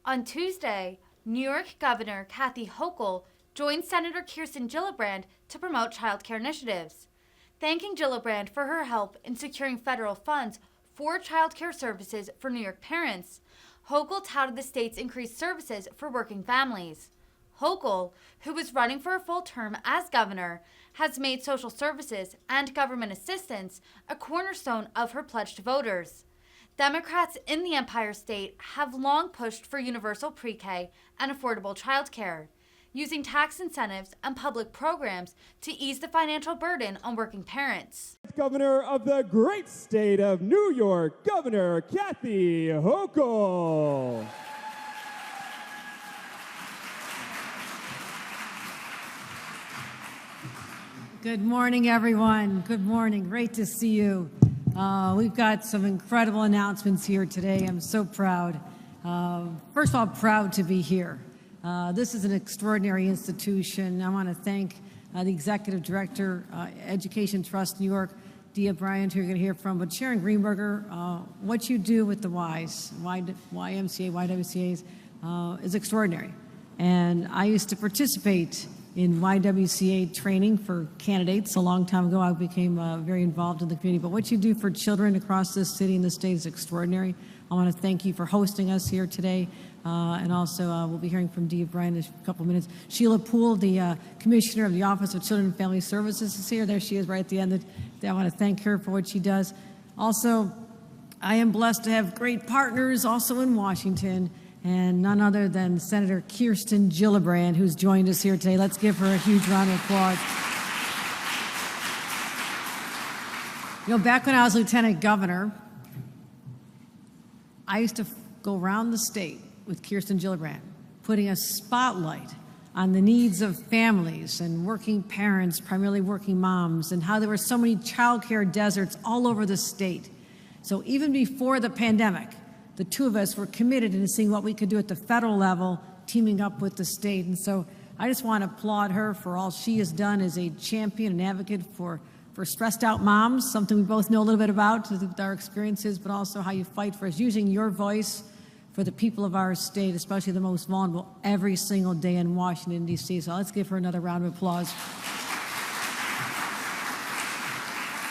On Tuesday, New York Governor Kathy Hochul joined Senator Kirsten Gillibrand to promote childcare initiatives, thanking Gillibrand for her help in securing federal funds for childcare services for New York parents. Hochul touted the state's increased services for working families. Hochul, who was running for a full term as governor, has made social services and government assistance a cornerstone of her pledge to voters. Democrats in the Empire State have long pushed for universal pre-K and affordable childcare, using tax incentives and public programs to ease the financial burden on working parents. Governor of the great state of New York, Governor Kathy Hochul. Good morning, everyone. Good morning. Great to see you. We've got some incredible announcements here today. I'm so proud. First of all, proud to be here. This is an extraordinary institution. I want to thank the Executive Director, Education Trust New York, Dia Bryant, who you're going to hear from, but Sharon Greenberger. What you do with the Ys, YMCA, YWCAs, is extraordinary. And I used to participate in YWCA training for candidates a long time ago. I became very involved in the community. But what you do for children across this city and the state is extraordinary. I want to thank you for hosting us here today. And also, we'll be hearing from Dia Bryant in a couple of minutes. Sheila Poole, the Commissioner of the Office of Children and Family Services, is here. There she is right at the end. I want to thank her for what she does. Also, I am blessed to have great partners also in Washington, and none other than Senator Kirsten Gillibrand, who's joined us here today. Let's give her a huge round of applause. You know, back when I was Lieutenant Governor, I used to go around the state with Kirsten Gillibrand, putting a spotlight on the needs of families and working parents, primarily working moms, and how there were so many childcare deserts all over the state. So even before the pandemic, the two of us were committed into seeing what we could do at the federal level, teaming up with the state. And so I just want to applaud her for all she has done as a champion and advocate for stressed out moms, something we both know a little bit about with our experiences, but also how you fight for us, using your voice for the people of our state, especially the most vulnerable, every single day in Washington, D.C. So let's give her another round of applause.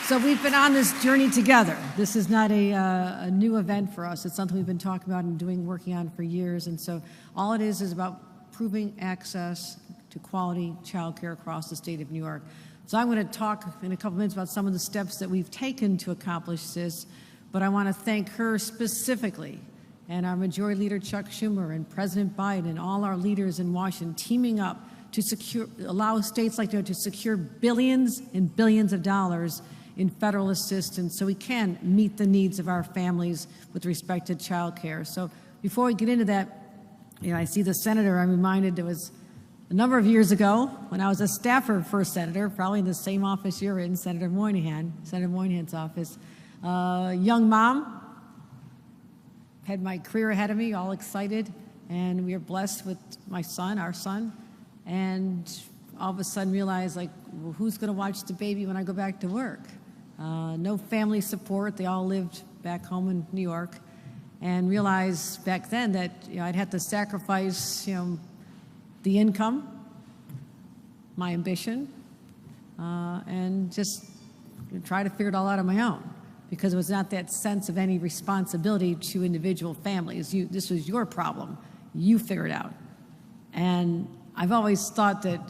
So we've been on this journey together. This is not a new event for us. It's something we've been talking about and working on for years. And so all it is about proving access to quality child care across the state of New York. So I'm going to talk in a couple minutes about some of the steps that we've taken to accomplish this, but I want to thank her specifically, and our Majority Leader Chuck Schumer and President Biden and all our leaders in Washington teaming up to allow states like New York to secure billions and billions of dollars in federal assistance so we can meet the needs of our families with respect to child care. So before we get into that, I see the senator. I'm reminded it was a number of years ago when I was a staffer for a senator, probably in the same office you're in, Senator Moynihan's office. Young mom, had my career ahead of me, all excited, and we were blessed with our son, and all of a sudden realized, well, who's going to watch the baby when I go back to work? No family support. They all lived back home in New York, and realized back then that I'd have to sacrifice the income, my ambition, and just try to figure it all out on my own, because it was not that sense of any responsibility to individual families. This was your problem. You figure it out. And I've always thought that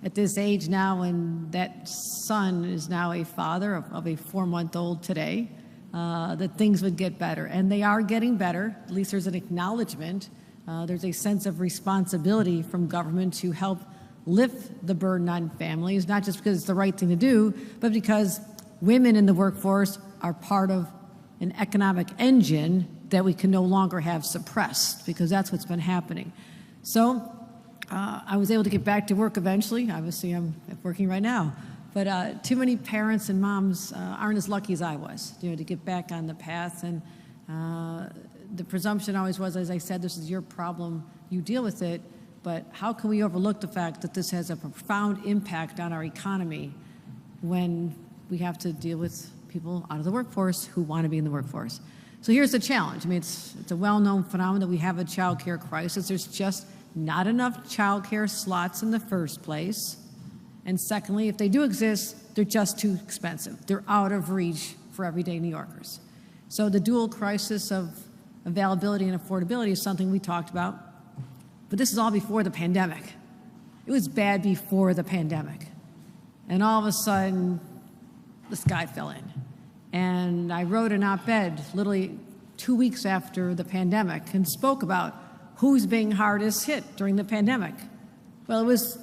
at this age now, when that son is now a father of a 4-month-old today, that things would get better. And they are getting better. At least there's an acknowledgement. There's a sense of responsibility from government to help lift the burden on families, not just because it's the right thing to do, but because women in the workforce are part of an economic engine that we can no longer have suppressed, because that's what's been happening. So I was able to get back to work eventually. Obviously, I'm working right now. But too many parents and moms aren't as lucky as I was, to get back on the path. And the presumption always was, as I said, this is your problem, you deal with it. But how can we overlook the fact that this has a profound impact on our economy when we have to deal with people out of the workforce who want to be in the workforce? So here's the challenge. I mean, it's a well-known phenomenon that we have a child care crisis. There's just not enough child care slots in the first place. And secondly, if they do exist, they're just too expensive. They're out of reach for everyday New Yorkers. So the dual crisis of availability and affordability is something we talked about. But this is all before the pandemic. It was bad before the pandemic. And all of a sudden, the sky fell in. And I wrote an op-ed literally 2 weeks after the pandemic and spoke about who's being hardest hit during the pandemic. Well, it was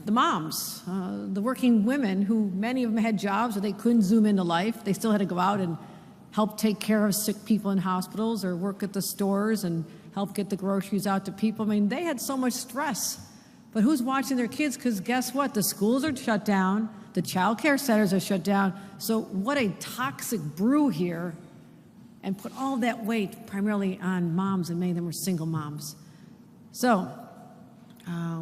the moms, the working women who many of them had jobs, but they couldn't zoom into life. They still had to go out and help take care of sick people in hospitals or work at the stores and help get the groceries out to people. I mean, they had so much stress. But who's watching their kids? Because guess what? The schools are shut down. The child care centers are shut down. So what a toxic brew here, and put all that weight primarily on moms, and many of them were single moms. So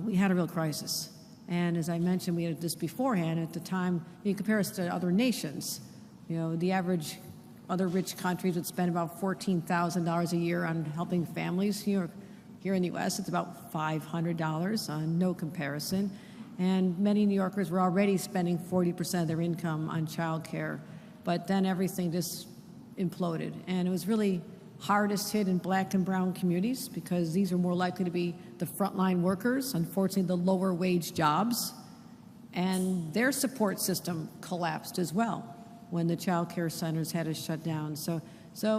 we had a real crisis. And as I mentioned, we had this beforehand. At the time, you compare us to other nations. You know, the average other rich countries would spend about $14,000 a year on helping families. Here in the U.S., it's about $500, no comparison. And many New Yorkers were already spending 40% of their income on child care. But then everything just imploded. And it was really hardest hit in black and brown communities because these are more likely to be the frontline workers, unfortunately the lower wage jobs. And their support system collapsed as well when the child care centers had to shut down. So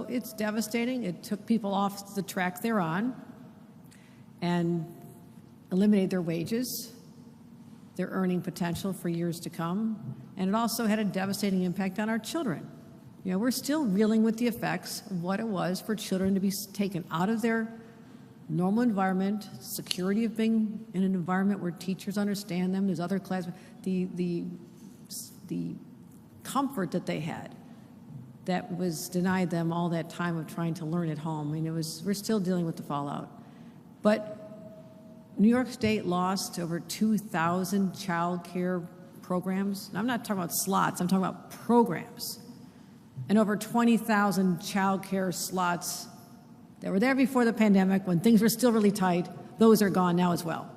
it's devastating. It took people off the track they're on and eliminated their wages, their earning potential for years to come, and it also had a devastating impact on our children. You know, we're still reeling with the effects of what it was for children to be taken out of their normal environment, security of being in an environment where teachers understand them, there's other classes, the comfort that they had that was denied them all that time of trying to learn at home. I mean, we're still dealing with the fallout. But New York State lost over 2,000 child care programs. And I'm not talking about slots, I'm talking about programs. And over 20,000 child care slots that were there before the pandemic when things were still really tight, those are gone now as well.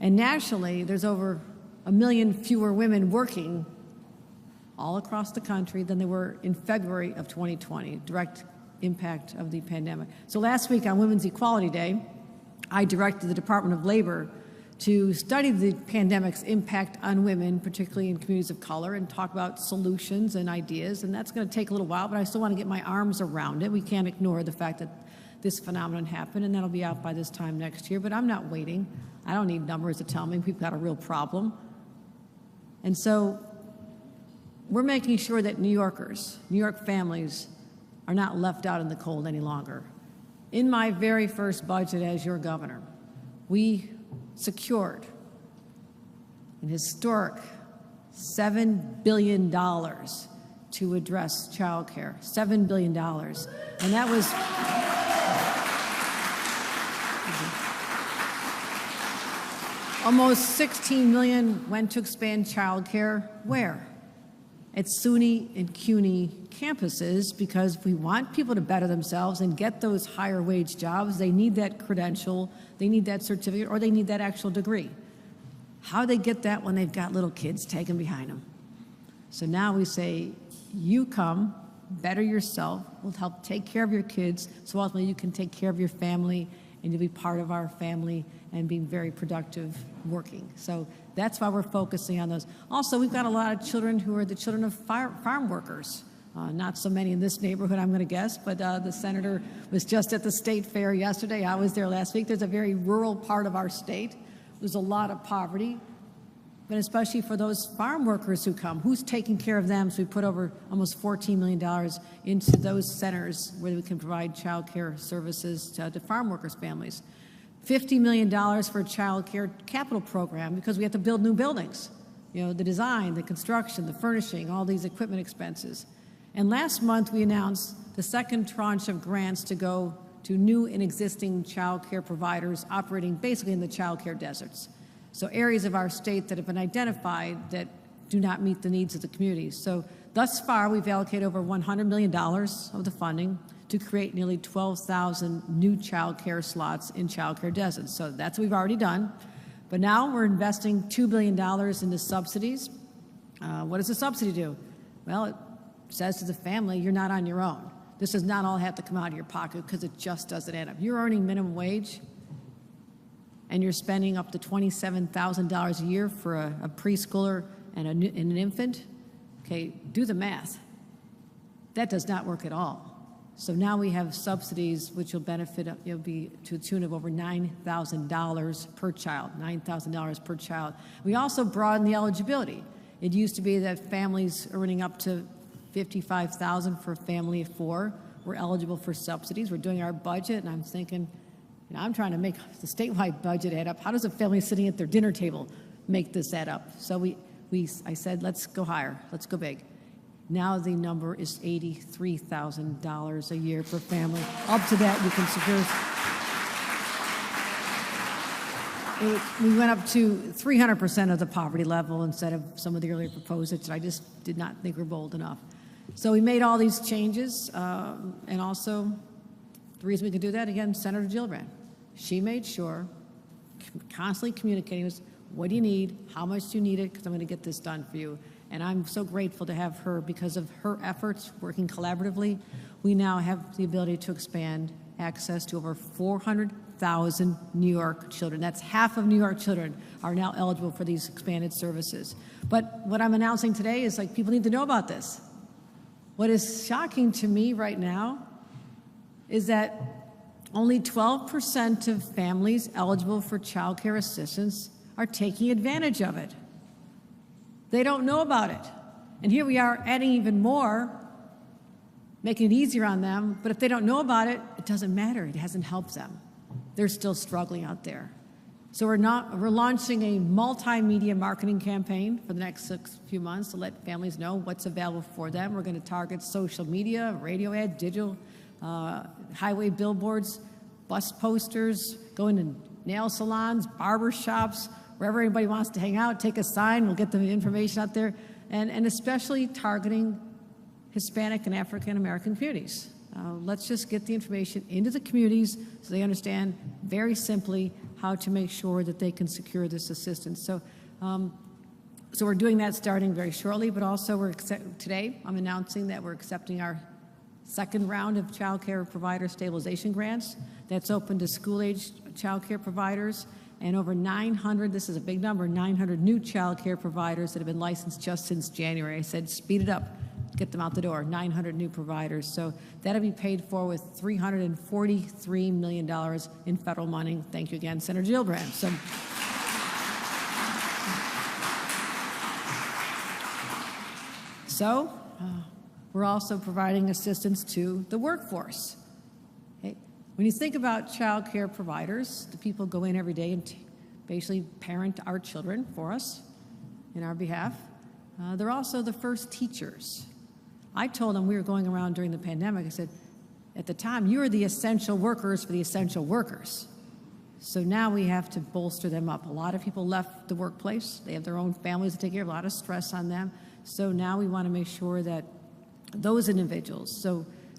And nationally, there's over 1 million fewer women working all across the country than there were in February of 2020, direct impact of the pandemic. So last week on Women's Equality Day, I directed the Department of Labor to study the pandemic's impact on women, particularly in communities of color, and talk about solutions and ideas. And that's going to take a little while, but I still want to get my arms around it. We can't ignore the fact that this phenomenon happened, and that'll be out by this time next year. But I'm not waiting. I don't need numbers to tell me we've got a real problem. And so we're making sure that New Yorkers, New York families, are not left out in the cold any longer. In my very first budget as your governor, we secured an historic $7 billion to address child care, $7 billion. And that was almost 16 million went to expand child care. Where? At SUNY and CUNY campuses, because we want people to better themselves and get those higher wage jobs. They need that credential, they need that certificate, or they need that actual degree. How do they get that when they've got little kids tagging behind them? So now we say, you come, better yourself, we'll help take care of your kids, so ultimately you can take care of your family and you'll be part of our family and being very productive working. So that's why we're focusing on those. Also, we've got a lot of children who are the children of farm workers. Not so many in this neighborhood, I'm going to guess, but the senator was just at the state fair yesterday. I was there last week. There's a very rural part of our state. There's a lot of poverty, but especially for those farm workers who come. Who's taking care of them? So we put over almost $14 million into those centers where we can provide child care services to farm workers' families. $50 million for a child care capital program because we have to build new buildings. You know, the design, the construction, the furnishing, all these equipment expenses. And last month, we announced the second tranche of grants to go to new and existing child care providers operating basically in the child care deserts. So areas of our state that have been identified that do not meet the needs of the communities. So thus far, we've allocated over $100 million of the funding to create nearly 12,000 new child care slots in child care deserts. So that's what we've already done. But now we're investing $2 billion into subsidies. What does a subsidy do? Well, it says to the family, you're not on your own. This does not all have to come out of your pocket because it just doesn't add up. You're earning minimum wage and you're spending up to $27,000 a year for a preschooler and an infant. Okay, do the math. That does not work at all. So now we have subsidies which will benefit, it'll be to the tune of over $9,000 per child, $9,000 per child. We also broaden the eligibility. It used to be that families earning up to $55,000 for a family of 4 were eligible for subsidies. We're doing our budget, and I'm thinking, I'm trying to make the statewide budget add up. How does a family sitting at their dinner table make this add up? So I said, let's go higher, let's go big. Now the number is $83,000 a year per family. Up to that, you can secure. We went up to 300% of the poverty level instead of some of the earlier proposals. I just did not think were bold enough. So we made all these changes, and also the reason we could do that, again, Senator Gillibrand. She made sure, constantly communicating with us, what do you need, how much do you need it, because I'm going to get this done for you. And I'm so grateful to have her because of her efforts, working collaboratively. We now have the ability to expand access to over 400,000 New York children. That's half of New York children are now eligible for these expanded services. But what I'm announcing today is like people need to know about this. What is shocking to me right now is that only 12% of families eligible for child care assistance are taking advantage of it. They don't know about it. And here we are adding even more, making it easier on them, but if they don't know about it, it doesn't matter. It hasn't helped them. They're still struggling out there. So we're launching a multimedia marketing campaign for the next few months to let families know what's available for them. We're going to target social media, radio ad, digital, highway billboards, bus posters, go into nail salons, barber shops, wherever anybody wants to hang out, take a sign, we'll get the information out there, and especially targeting Hispanic and African American communities. Let's just get the information into the communities so they understand very simply how to make sure that they can secure this assistance. So we're doing that starting very shortly, but also today I'm announcing that we're accepting our second round of child care provider stabilization grants. That's open to school-age child care providers. And over 900, this is a big number, 900 new child care providers that have been licensed just since January. I said, speed it up, get them out the door, 900 new providers. So that'll be paid for with $343 million in federal money. Thank you again, Senator Gillibrand. So we're also providing assistance to the workforce. When you think about child care providers, the people go in every day and basically parent our children for us, in our behalf. They're also the first teachers. I told them we were going around during the pandemic, I said, at the time, you were the essential workers for the essential workers. So now we have to bolster them up. A lot of people left the workplace. They have their own families to take care of, a lot of stress on them. So now we want to make sure that those individuals,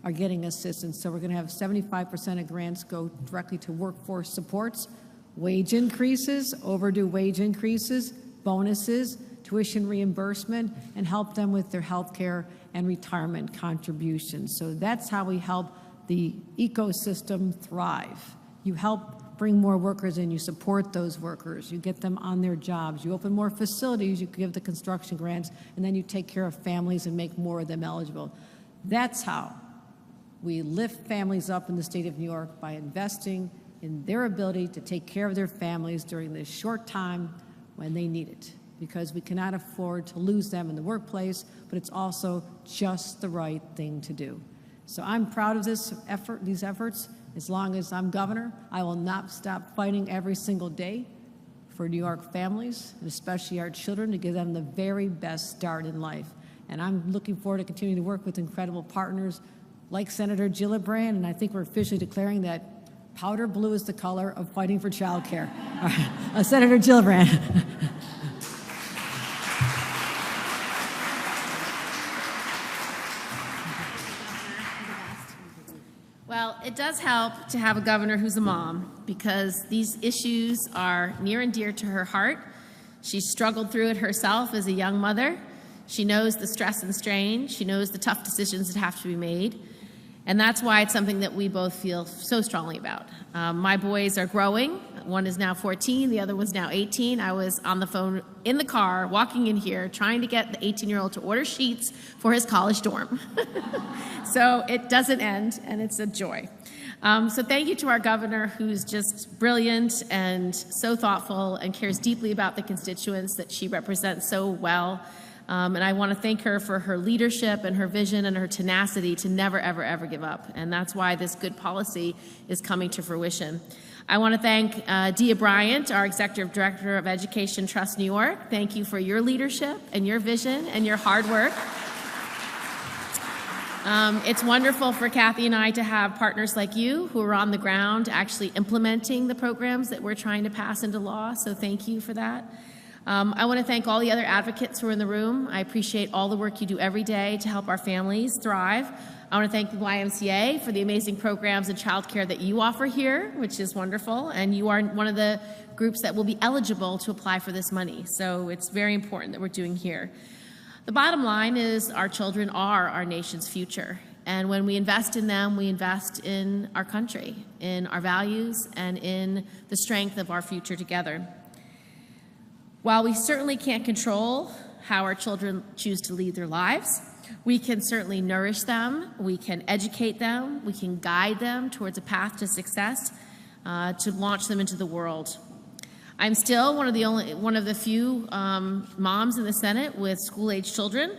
are getting assistance. So we're going to have 75% of grants go directly to workforce supports, wage increases, overdue wage increases, bonuses, tuition reimbursement, and help them with their health care and retirement contributions. So that's how we help the ecosystem thrive. You help bring more workers in, you support those workers, you get them on their jobs, you open more facilities, you give the construction grants, and then you take care of families and make more of them eligible. That's how we lift families up in the state of New York, by investing in their ability to take care of their families during this short time when they need it, because we cannot afford to lose them in the workplace, but it's also just the right thing to do. So I'm proud of these efforts. As long as I'm governor, I will not stop fighting every single day for New York families, and especially our children, to give them the very best start in life. And I'm looking forward to continuing to work with incredible partners like Senator Gillibrand, and I think we're officially declaring that powder blue is the color of fighting for child care. Senator Gillibrand. does help to have a governor who's a mom, because these issues are near and dear to her heart. She's struggled through it herself as a young mother. She knows the stress and strain. She knows the tough decisions that have to be made. And that's why it's something that we both feel so strongly about. My boys are growing. One is now 14, the other one's now 18. I was on the phone in the car, walking in here, trying to get the 18-year-old to order sheets for his college dorm. So it doesn't end, and it's a joy. So thank you to our governor, who's just brilliant and so thoughtful and cares deeply about the constituents that she represents so well. And I want to thank her for her leadership and her vision and her tenacity to never, ever, ever give up. And that's why this good policy is coming to fruition. I want to thank Dia Bryant, our Executive Director of Education Trust New York. Thank you for your leadership and your vision and your hard work. It's wonderful for Kathy and I to have partners like you who are on the ground actually implementing the programs that we're trying to pass into law. So thank you for that. I want to thank all the other advocates who are in the room. I appreciate all the work you do every day to help our families thrive. I want to thank the YMCA for the amazing programs and childcare that you offer here, which is wonderful. And you are one of the groups that will be eligible to apply for this money. So it's very important that we're doing here. The bottom line is our children are our nation's future. And when we invest in them, we invest in our country, in our values, and in the strength of our future together. While we certainly can't control how our children choose to lead their lives, we can certainly nourish them, we can educate them, we can guide them towards a path to success, to launch them into the world. I'm still one of the few moms in the Senate with school-age children,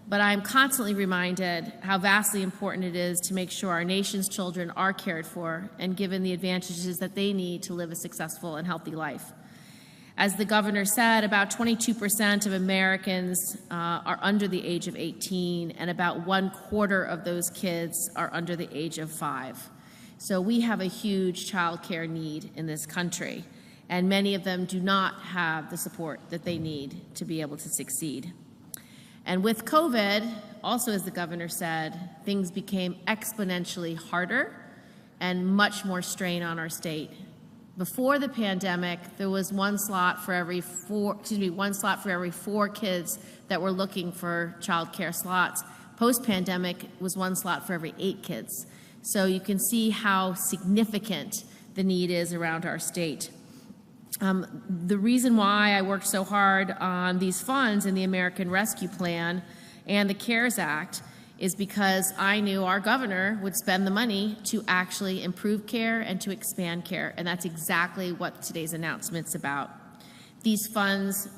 but I'm constantly reminded how vastly important it is to make sure our nation's children are cared for and given the advantages that they need to live a successful and healthy life. As the governor said, about 22% of Americans are under the age of 18, and about 1/4 of those kids are under the age of 5. So we have a huge child care need in this country, and many of them do not have the support that they need to be able to succeed. And with COVID, also as the governor said, things became exponentially harder and much more strain on our state. Before the pandemic, there was one slot for every four kids that were looking for child care slots. Post-pandemic, it was one slot for every 8 kids. So you can see how significant the need is around our state. The reason why I worked so hard on these funds in the American Rescue Plan and the CARES Act is because I knew our governor would spend the money to actually improve care and to expand care, and that's exactly what today's announcement's about. These funds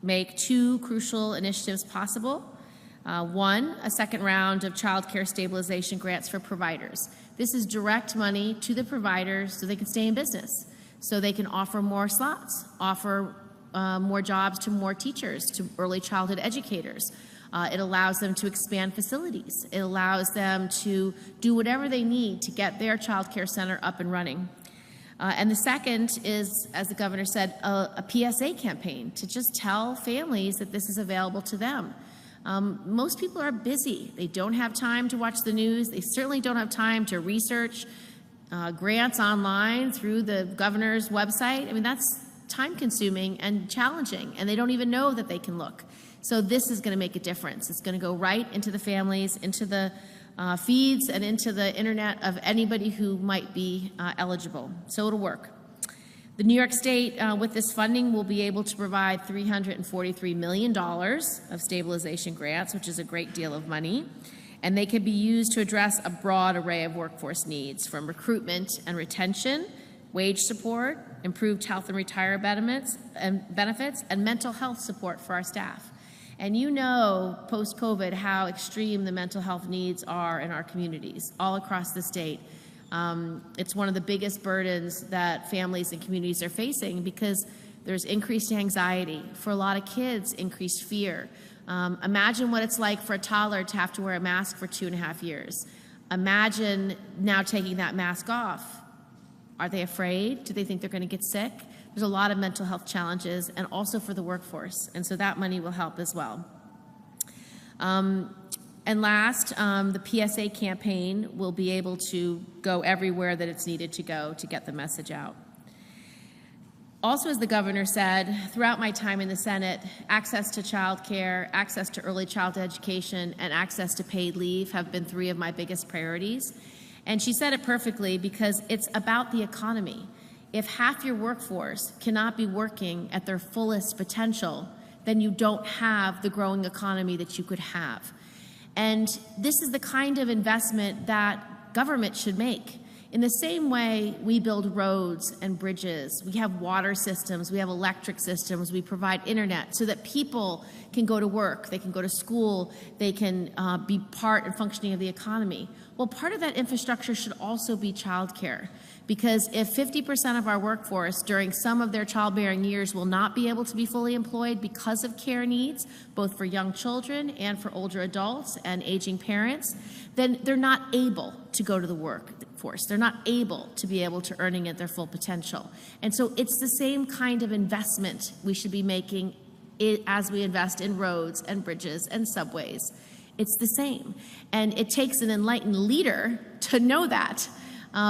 make 2 crucial initiatives possible. One, a second round of childcare stabilization grants for providers. This is direct money to the providers so they can stay in business, so they can offer more slots, offer more jobs to more teachers, to early childhood educators. It allows them to expand facilities. It allows them to do whatever they need to get their child care center up and running. And the second is, as the governor said, a PSA campaign to just tell families that this is available to them. Most people are busy. They don't have time to watch the news. They certainly don't have time to research grants online through the governor's website. I mean, that's time-consuming and challenging, and they don't even know that they can look. So this is going to make a difference. It's going to go right into the families, into the feeds, and into the internet of anybody who might be eligible. So it'll work. The New York State, with this funding, will be able to provide $343 million of stabilization grants, which is a great deal of money. And they can be used to address a broad array of workforce needs, from recruitment and retention, wage support, improved health and retirement benefits, and mental health support for our staff. And you know, post-COVID, how extreme the mental health needs are in our communities all across the state. It's one of the biggest burdens that families and communities are facing because there's increased anxiety. For a lot of kids, increased fear. Imagine what it's like for a toddler to have to wear a mask for 2.5 years. Imagine now taking that mask off. Are they afraid? Do they think they're going to get sick? There's a lot of mental health challenges, and also for the workforce, and so that money will help as well. And last, the PSA campaign will be able to go everywhere that it's needed to go to get the message out. Also, as the governor said, throughout my time in the Senate, access to childcare, access to early childhood education, and access to paid leave have been three of my biggest priorities. And she said it perfectly, because it's about the economy. If half your workforce cannot be working at their fullest potential, then you don't have the growing economy that you could have. And this is the kind of investment that government should make. In the same way we build roads and bridges, we have water systems, we have electric systems, we provide internet so that people can go to work, they can go to school, they can be part and functioning of the economy. Well, part of that infrastructure should also be childcare, because if 50% of our workforce during some of their childbearing years will not be able to be fully employed because of care needs, both for young children and for older adults and aging parents, then they're not able to go to the workforce. They're not able to be able to earning at their full potential. And so it's the same kind of investment we should be making as we invest in roads and bridges and subways. It's the same. And it takes an enlightened leader to know that.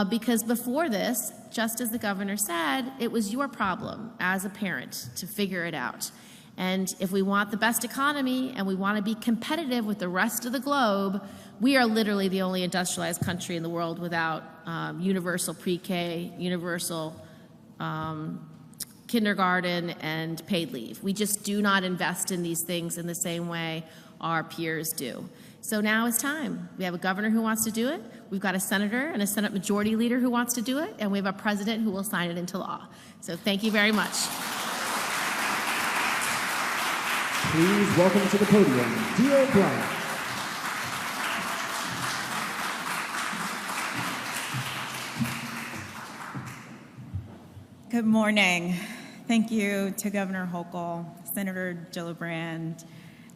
Because before this, just as the governor said, it was your problem as a parent to figure it out. And if we want the best economy and we want to be competitive with the rest of the globe, we are literally the only industrialized country in the world without universal pre-K, universal kindergarten, and paid leave. We just do not invest in these things in the same way our peers do. So now is time. We have a governor who wants to do it. We've got a senator and a Senate majority leader who wants to do it. And we have a president who will sign it into law. So thank you very much. Please welcome to the podium, Dee O'Brien. Good morning. Thank you to Governor Hochul, Senator Gillibrand,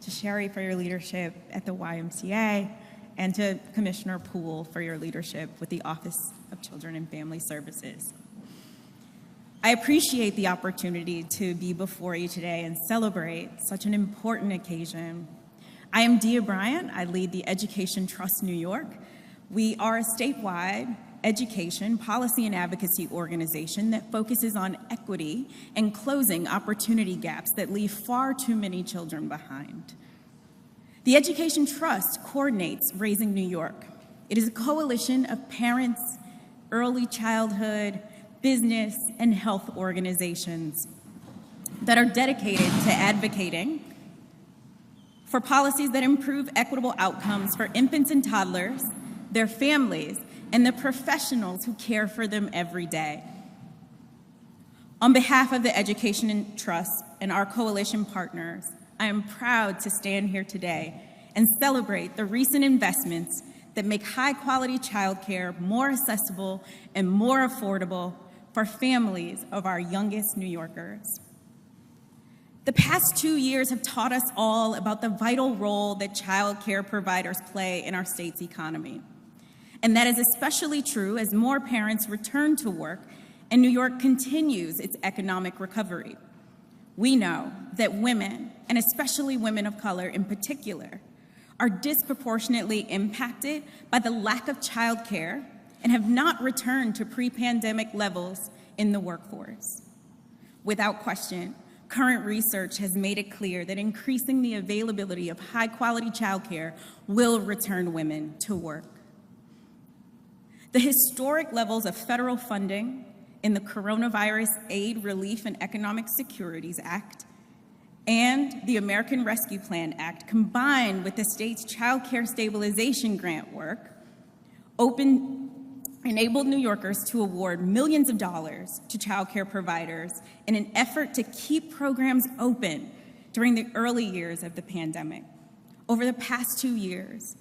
to Sherry for your leadership at the YMCA, and to Commissioner Poole for your leadership with the Office of Children and Family Services. I appreciate the opportunity to be before you today and celebrate such an important occasion. I am Dee O'Brien. I lead the Education Trust New York. We are a statewide education, policy, and advocacy organization that focuses on equity and closing opportunity gaps that leave far too many children behind. The Education Trust coordinates Raising New York. It is a coalition of parents, early childhood, business, and health organizations that are dedicated to advocating for policies that improve equitable outcomes for infants and toddlers, their families, and the professionals who care for them every day. On behalf of the Education Trust and our coalition partners, I am proud to stand here today and celebrate the recent investments that make high-quality childcare more accessible and more affordable for families of our youngest New Yorkers. The past 2 years have taught us all about the vital role that childcare providers play in our state's economy. And that is especially true as more parents return to work and New York continues its economic recovery. We know that women, and especially women of color in particular, are disproportionately impacted by the lack of childcare and have not returned to pre-pandemic levels in the workforce. Without question, current research has made it clear that increasing the availability of high-quality childcare will return women to work. The historic levels of federal funding in the Coronavirus Aid, Relief, and Economic Securities Act and the American Rescue Plan Act, combined with the state's Childcare Stabilization Grant work, enabled New Yorkers to award millions of dollars to childcare providers in an effort to keep programs open during the early years of the pandemic. Over the past 2 years,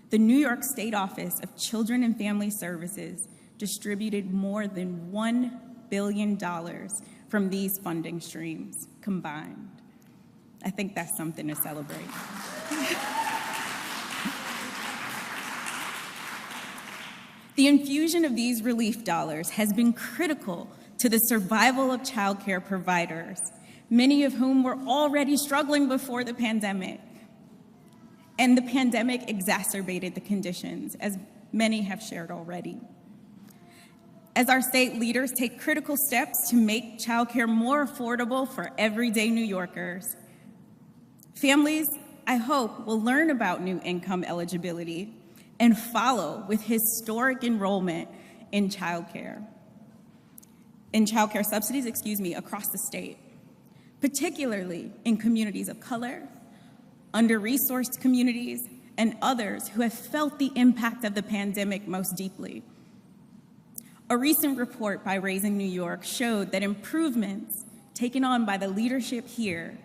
the New York State Office of Children and Family Services distributed more than $1 billion from these funding streams combined. I think that's something to celebrate. The infusion of these relief dollars has been critical to the survival of childcare providers, many of whom were already struggling before the pandemic. And the pandemic exacerbated the conditions, as many have shared already. As our state leaders take critical steps to make childcare more affordable for everyday New Yorkers, families, I hope, will learn about new income eligibility and follow with historic enrollment in childcare subsidies, across the state, particularly in communities of color, under-resourced communities, and others who have felt the impact of the pandemic most deeply. A recent report by Raising New York showed that improvements taken on by the leadership here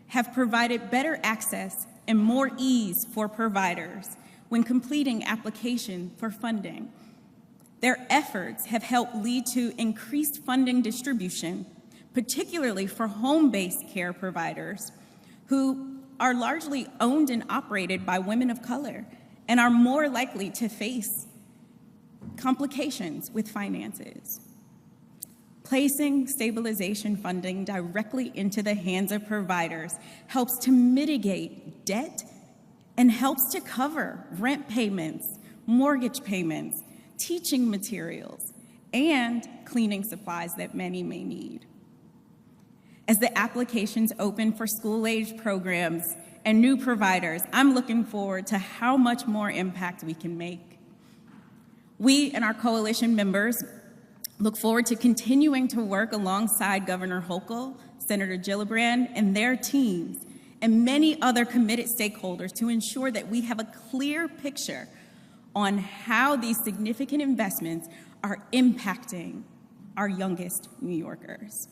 have provided better access and more ease for providers when completing application for funding. Their efforts have helped lead to increased funding distribution, particularly for home-based care providers who are largely owned and operated by women of color and are more likely to face complications with finances. Placing stabilization funding directly into the hands of providers helps to mitigate debt and helps to cover rent payments, mortgage payments, teaching materials, and cleaning supplies that many may need. As the applications open for school-age programs and new providers, I'm looking forward to how much more impact we can make. We and our coalition members look forward to continuing to work alongside Governor Hochul, Senator Gillibrand, and their teams, and many other committed stakeholders to ensure that we have a clear picture on how these significant investments are impacting our youngest New Yorkers.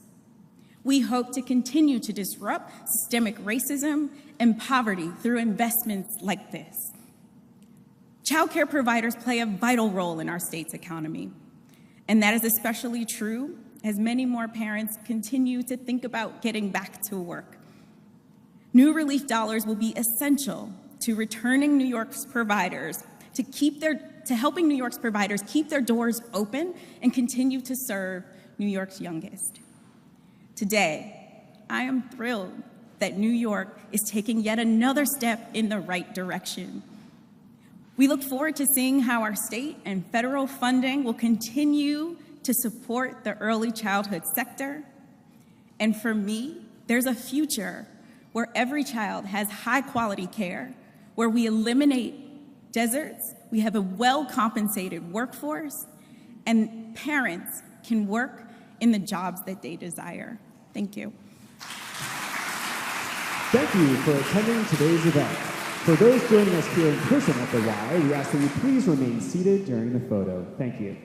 We hope to continue to disrupt systemic racism and poverty through investments like this. Childcare providers play a vital role in our state's economy, and that is especially true as many more parents continue to think about getting back to work. New relief dollars will be essential to returning New York's providers to helping New York's providers keep their doors open and continue to serve New York's youngest. Today, I am thrilled that New York is taking yet another step in the right direction. We look forward to seeing how our state and federal funding will continue to support the early childhood sector. And for me, there's a future where every child has high-quality care, where we eliminate deserts, we have a well-compensated workforce, and parents can work in the jobs that they desire. Thank you. Thank you for attending today's event. For those joining us here in person at the Y, we ask that you please remain seated during the photo. Thank you.